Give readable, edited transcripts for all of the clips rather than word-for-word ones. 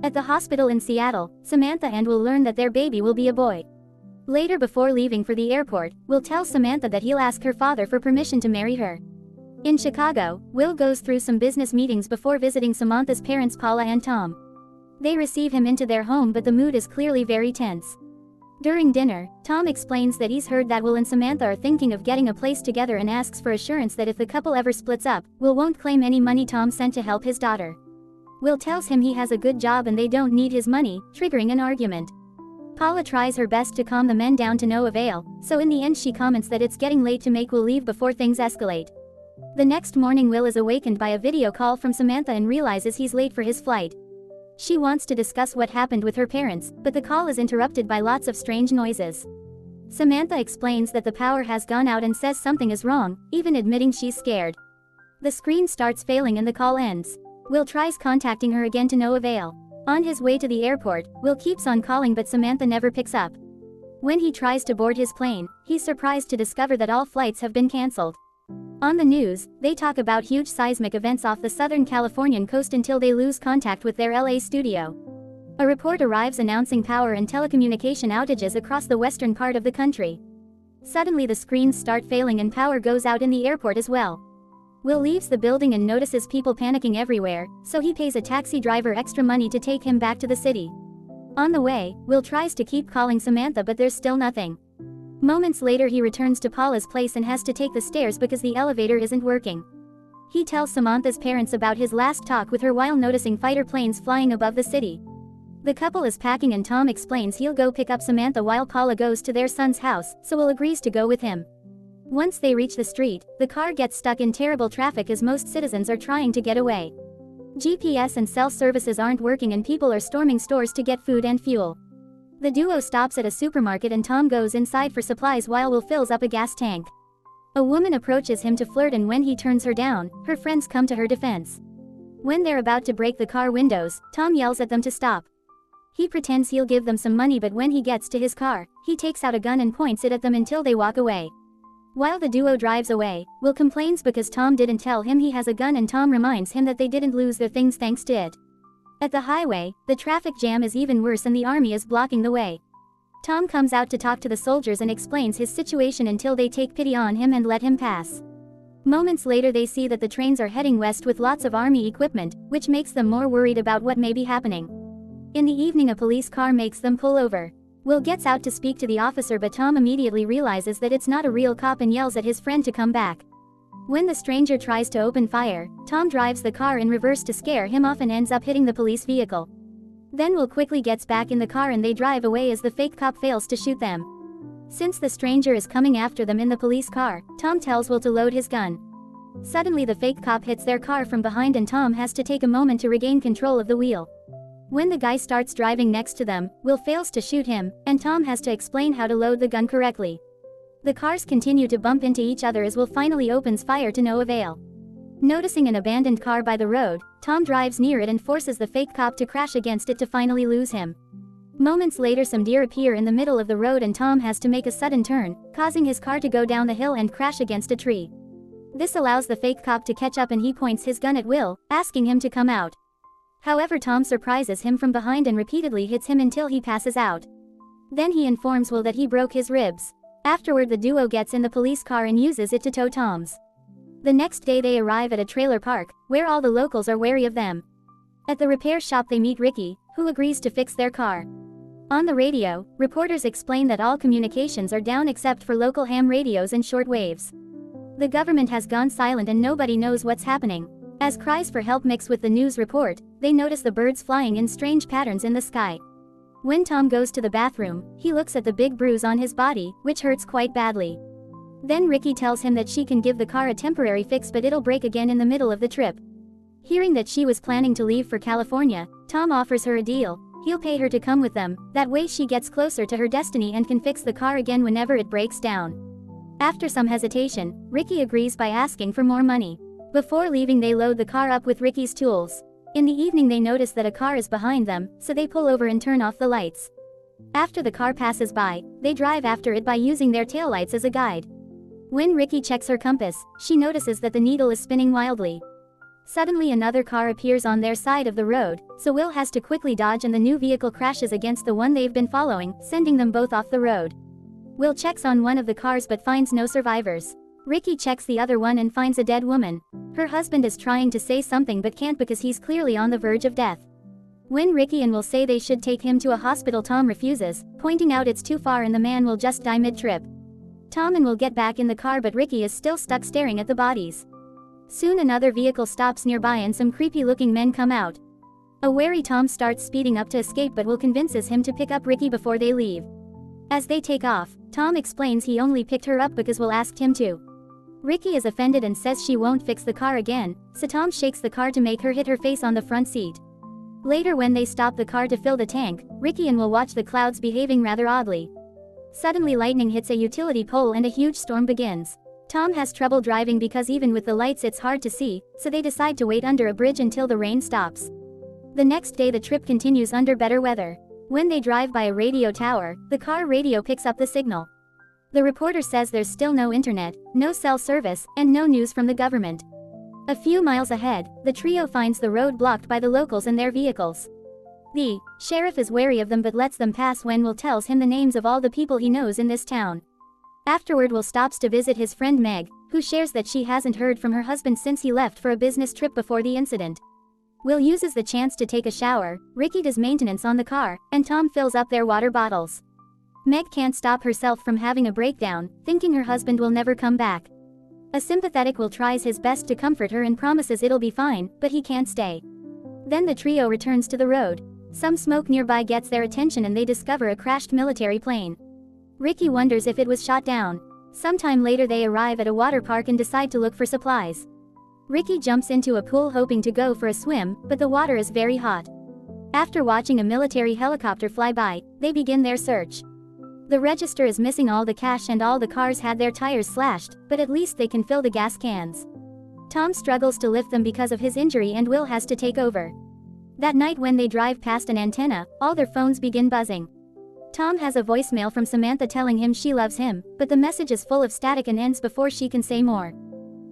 At the hospital in Seattle, Samantha and Will learn that their baby will be a boy. Later, before leaving for the airport, Will tells Samantha that he'll ask her father for permission to marry her. In Chicago, Will goes through some business meetings before visiting Samantha's parents Paula and Tom. They receive him into their home, but the mood is clearly very tense. During dinner, Tom explains that he's heard that Will and Samantha are thinking of getting a place together and asks for assurance that if the couple ever splits up, Will won't claim any money Tom sent to help his daughter. Will tells him he has a good job and they don't need his money, triggering an argument. Paula tries her best to calm the men down to no avail, so in the end she comments that it's getting late to make Will leave before things escalate. The next morning, Will is awakened by a video call from Samantha and realizes he's late for his flight. She wants to discuss what happened with her parents, but the call is interrupted by lots of strange noises. Samantha explains that the power has gone out and says something is wrong, even admitting she's scared. The screen starts failing and the call ends. Will tries contacting her again to no avail. On his way to the airport, Will keeps on calling but Samantha never picks up. When he tries to board his plane, he's surprised to discover that all flights have been cancelled. On the news, they talk about huge seismic events off the Southern Californian coast until they lose contact with their LA studio. A report arrives announcing power and telecommunication outages across the western part of the country. Suddenly the screens start failing and power goes out in the airport as well. Will leaves the building and notices people panicking everywhere, so he pays a taxi driver extra money to take him back to the city. On the way, Will tries to keep calling Samantha but there's still nothing. Moments later he returns to Paula's place and has to take the stairs because the elevator isn't working. He tells Samantha's parents about his last talk with her while noticing fighter planes flying above the city. The couple is packing and Tom explains he'll go pick up Samantha while Paula goes to their son's house, so Will agrees to go with him. Once they reach the street, the car gets stuck in terrible traffic as most citizens are trying to get away. GPS and cell services aren't working and people are storming stores to get food and fuel. The duo stops at a supermarket and Tom goes inside for supplies while Will fills up a gas tank. A woman approaches him to flirt and when he turns her down, her friends come to her defense. When they're about to break the car windows, Tom yells at them to stop. He pretends he'll give them some money but when he gets to his car, he takes out a gun and points it at them until they walk away. While the duo drives away, Will complains because Tom didn't tell him he has a gun and Tom reminds him that they didn't lose their things thanks to it. At the highway, the traffic jam is even worse and the army is blocking the way. Tom comes out to talk to the soldiers and explains his situation until they take pity on him and let him pass. Moments later they see that the trains are heading west with lots of army equipment, which makes them more worried about what may be happening. In the evening a police car makes them pull over. Will gets out to speak to the officer but Tom immediately realizes that it's not a real cop and yells at his friend to come back. When the stranger tries to open fire, Tom drives the car in reverse to scare him off and ends up hitting the police vehicle. Then Will quickly gets back in the car and they drive away as the fake cop fails to shoot them. Since the stranger is coming after them in the police car, Tom tells Will to load his gun. Suddenly the fake cop hits their car from behind and Tom has to take a moment to regain control of the wheel. When the guy starts driving next to them, Will fails to shoot him, and Tom has to explain how to load the gun correctly. The cars continue to bump into each other as Will finally opens fire to no avail. Noticing an abandoned car by the road, Tom drives near it and forces the fake cop to crash against it to finally lose him. Moments later some deer appear in the middle of the road and Tom has to make a sudden turn, causing his car to go down the hill and crash against a tree. This allows the fake cop to catch up and he points his gun at Will, asking him to come out. However, Tom surprises him from behind and repeatedly hits him until he passes out. Then he informs Will that he broke his ribs. Afterward the duo gets in the police car and uses it to tow Tom's. The next day they arrive at a trailer park, where all the locals are wary of them. At the repair shop they meet Ricky, who agrees to fix their car. On the radio, reporters explain that all communications are down except for local ham radios and short waves. The government has gone silent and nobody knows what's happening. As cries for help mix with the news report, they notice the birds flying in strange patterns in the sky. When Tom goes to the bathroom, he looks at the big bruise on his body, which hurts quite badly. Then Ricky tells him that she can give the car a temporary fix but it'll break again in the middle of the trip. Hearing that she was planning to leave for California, Tom offers her a deal. He'll pay her to come with them, that way she gets closer to her destiny and can fix the car again whenever it breaks down. After some hesitation, Ricky agrees by asking for more money. Before leaving they load the car up with Ricky's tools. In the evening they notice that a car is behind them, so they pull over and turn off the lights. After the car passes by, they drive after it by using their taillights as a guide. When Ricky checks her compass, she notices that the needle is spinning wildly. Suddenly another car appears on their side of the road, so Will has to quickly dodge and the new vehicle crashes against the one they've been following, sending them both off the road. Will checks on one of the cars but finds no survivors. Ricky checks the other one and finds a dead woman. Her husband is trying to say something but can't because he's clearly on the verge of death. When Ricky and Will say they should take him to a hospital, Tom refuses, pointing out it's too far and the man will just die mid-trip. Tom and Will get back in the car but Ricky is still stuck staring at the bodies. Soon another vehicle stops nearby and some creepy-looking men come out. A wary Tom starts speeding up to escape but Will convinces him to pick up Ricky before they leave. As they take off, Tom explains he only picked her up because Will asked him to. Ricky is offended and says she won't fix the car again, so Tom shakes the car to make her hit her face on the front seat. Later when they stop the car to fill the tank, Ricky and Will watch the clouds behaving rather oddly. Suddenly lightning hits a utility pole and a huge storm begins. Tom has trouble driving because even with the lights it's hard to see, so they decide to wait under a bridge until the rain stops. The next day the trip continues under better weather. When they drive by a radio tower, the car radio picks up the signal. The reporter says there's still no internet, no cell service, and no news from the government. A few miles ahead, the trio finds the road blocked by the locals and their vehicles. The sheriff is wary of them but lets them pass when Will tells him the names of all the people he knows in this town. Afterward Will stops to visit his friend Meg, who shares that she hasn't heard from her husband since he left for a business trip before the incident. Will uses the chance to take a shower, Ricky does maintenance on the car, and Tom fills up their water bottles. Meg can't stop herself from having a breakdown, thinking her husband will never come back. A sympathetic Will tries his best to comfort her and promises it'll be fine, but he can't stay. Then the trio returns to the road. Some smoke nearby gets their attention and they discover a crashed military plane. Ricky wonders if it was shot down. Sometime later they arrive at a water park and decide to look for supplies. Ricky jumps into a pool hoping to go for a swim, but the water is very hot. After watching a military helicopter fly by, they begin their search. The register is missing all the cash and all the cars had their tires slashed, but at least they can fill the gas cans. Tom struggles to lift them because of his injury and Will has to take over. That night when they drive past an antenna, all their phones begin buzzing. Tom has a voicemail from Samantha telling him she loves him, but the message is full of static and ends before she can say more.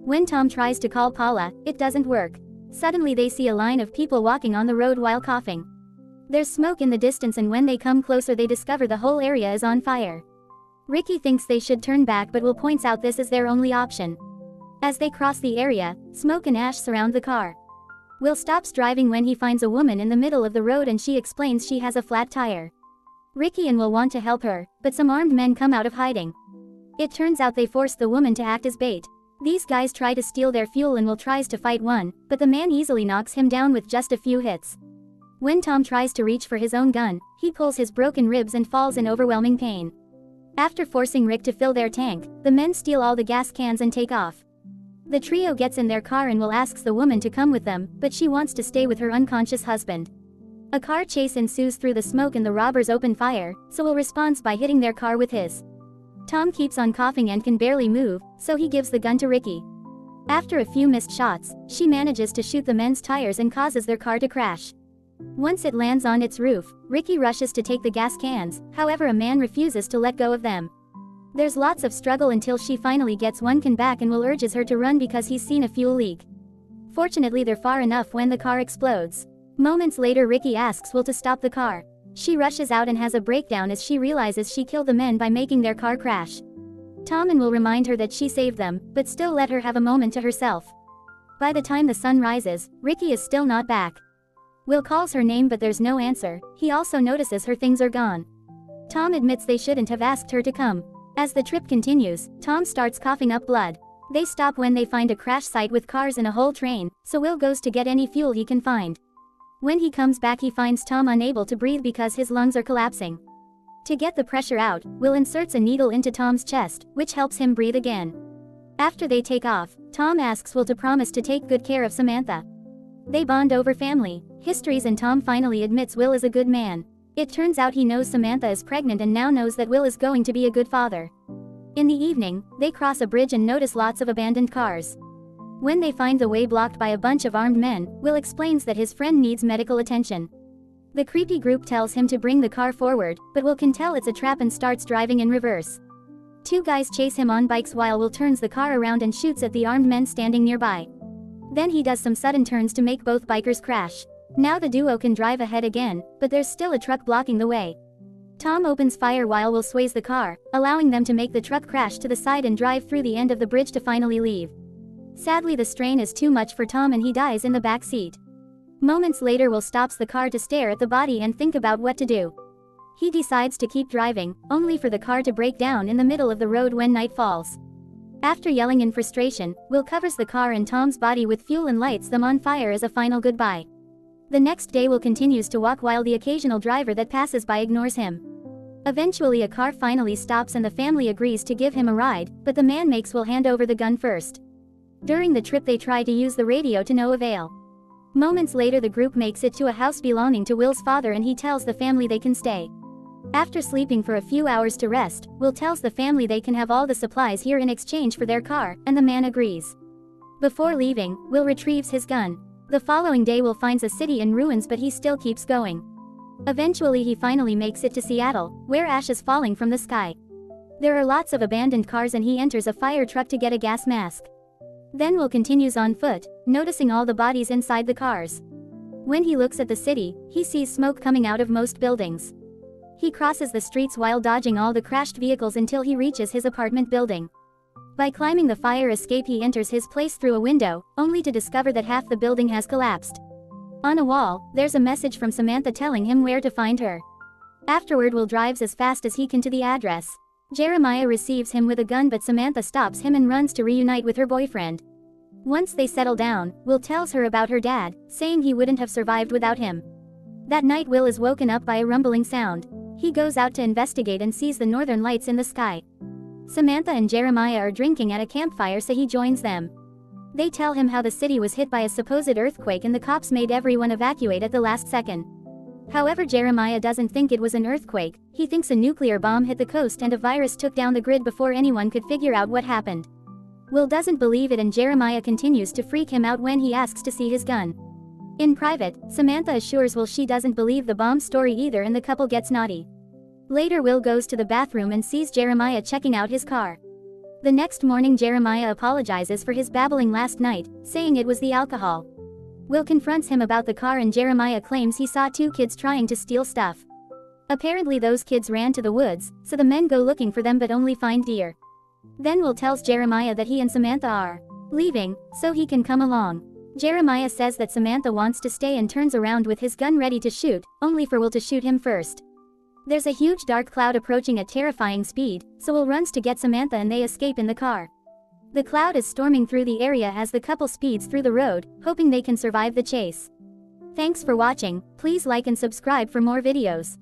When Tom tries to call Paula, it doesn't work. Suddenly they see a line of people walking on the road while coughing. There's smoke in the distance and when they come closer they discover the whole area is on fire. Ricky thinks they should turn back but Will points out this is their only option. As they cross the area, smoke and ash surround the car. Will stops driving when he finds a woman in the middle of the road and she explains she has a flat tire. Ricky and Will want to help her, but some armed men come out of hiding. It turns out they force the woman to act as bait. These guys try to steal their fuel and Will tries to fight one, but the man easily knocks him down with just a few hits. When Tom tries to reach for his own gun, he pulls his broken ribs and falls in overwhelming pain. After forcing Rick to fill their tank, the men steal all the gas cans and take off. The trio gets in their car and Will asks the woman to come with them, but she wants to stay with her unconscious husband. A car chase ensues through the smoke and the robbers open fire, so Will responds by hitting their car with his. Tom keeps on coughing and can barely move, so he gives the gun to Ricky. After a few missed shots, she manages to shoot the men's tires and causes their car to crash. Once it lands on its roof, Ricky rushes to take the gas cans, however a man refuses to let go of them. There's lots of struggle until she finally gets one can back and Will urges her to run because he's seen a fuel leak. Fortunately they're far enough when the car explodes. Moments later Ricky asks Will to stop the car. She rushes out and has a breakdown as she realizes she killed the men by making their car crash. Tom and Will remind her that she saved them, but still let her have a moment to herself. By the time the sun rises, Ricky is still not back. Will calls her name but there's no answer. He also notices her things are gone. Tom admits they shouldn't have asked her to come. As the trip continues, Tom starts coughing up blood. They stop when they find a crash site with cars and a whole train, so Will goes to get any fuel he can find. When he comes back he finds Tom unable to breathe because his lungs are collapsing. To get the pressure out, Will inserts a needle into Tom's chest, which helps him breathe again. After they take off, Tom asks Will to promise to take good care of Samantha. They bond over family, histories and Tom finally admits Will is a good man. It turns out he knows Samantha is pregnant and now knows that Will is going to be a good father. In the evening, they cross a bridge and notice lots of abandoned cars. When they find the way blocked by a bunch of armed men, Will explains that his friend needs medical attention. The creepy group tells him to bring the car forward, but Will can tell it's a trap and starts driving in reverse. Two guys chase him on bikes while Will turns the car around and shoots at the armed men standing nearby. Then he does some sudden turns to make both bikers crash. Now the duo can drive ahead again, but there's still a truck blocking the way. Tom opens fire while Will sways the car, allowing them to make the truck crash to the side and drive through the end of the bridge to finally leave. Sadly, the strain is too much for Tom and he dies in the back seat. Moments later, Will stops the car to stare at the body and think about what to do. He decides to keep driving, only for the car to break down in the middle of the road when night falls. After yelling in frustration, Will covers the car and Tom's body with fuel and lights them on fire as a final goodbye. The next day, Will continues to walk while the occasional driver that passes by ignores him. Eventually a car finally stops and the family agrees to give him a ride, but the man makes Will hand over the gun first. During the trip they try to use the radio to no avail. Moments later the group makes it to a house belonging to Will's father and he tells the family they can stay. After sleeping for a few hours to rest, Will tells the family they can have all the supplies here in exchange for their car, and the man agrees. Before leaving, Will retrieves his gun. The following day Will finds a city in ruins, but he still keeps going. Eventually he finally makes it to Seattle, where ash is falling from the sky. There are lots of abandoned cars and he enters a fire truck to get a gas mask. Then Will continues on foot, noticing all the bodies inside the cars. When he looks at the city, he sees smoke coming out of most buildings. He crosses the streets while dodging all the crashed vehicles until he reaches his apartment building. By climbing the fire escape he enters his place through a window, only to discover that half the building has collapsed. On a wall, there's a message from Samantha telling him where to find her. Afterward Will drives as fast as he can to the address. Jeremiah receives him with a gun, but Samantha stops him and runs to reunite with her boyfriend. Once they settle down, Will tells her about her dad, saying he wouldn't have survived without him. That night Will is woken up by a rumbling sound. He goes out to investigate and sees the northern lights in the sky. Samantha and Jeremiah are drinking at a campfire, so he joins them. They tell him how the city was hit by a supposed earthquake and the cops made everyone evacuate at the last second. However, Jeremiah doesn't think it was an earthquake. He thinks a nuclear bomb hit the coast and a virus took down the grid before anyone could figure out what happened. Will doesn't believe it and Jeremiah continues to freak him out when he asks to see his gun. In private, Samantha assures Will she doesn't believe the bomb story either and the couple gets naughty. Later Will goes to the bathroom and sees Jeremiah checking out his car. The next morning Jeremiah apologizes for his babbling last night, saying it was the alcohol. Will confronts him about the car and Jeremiah claims he saw two kids trying to steal stuff. Apparently those kids ran to the woods, so the men go looking for them but only find deer. Then Will tells Jeremiah that he and Samantha are leaving, so he can come along. Jeremiah says that Samantha wants to stay and turns around with his gun ready to shoot, only for Will to shoot him first. There's a huge dark cloud approaching at terrifying speed, so Will runs to get Samantha and they escape in the car. The cloud is storming through the area as the couple speeds through the road, hoping they can survive the chase. Thanks for watching. Please like and subscribe for more videos.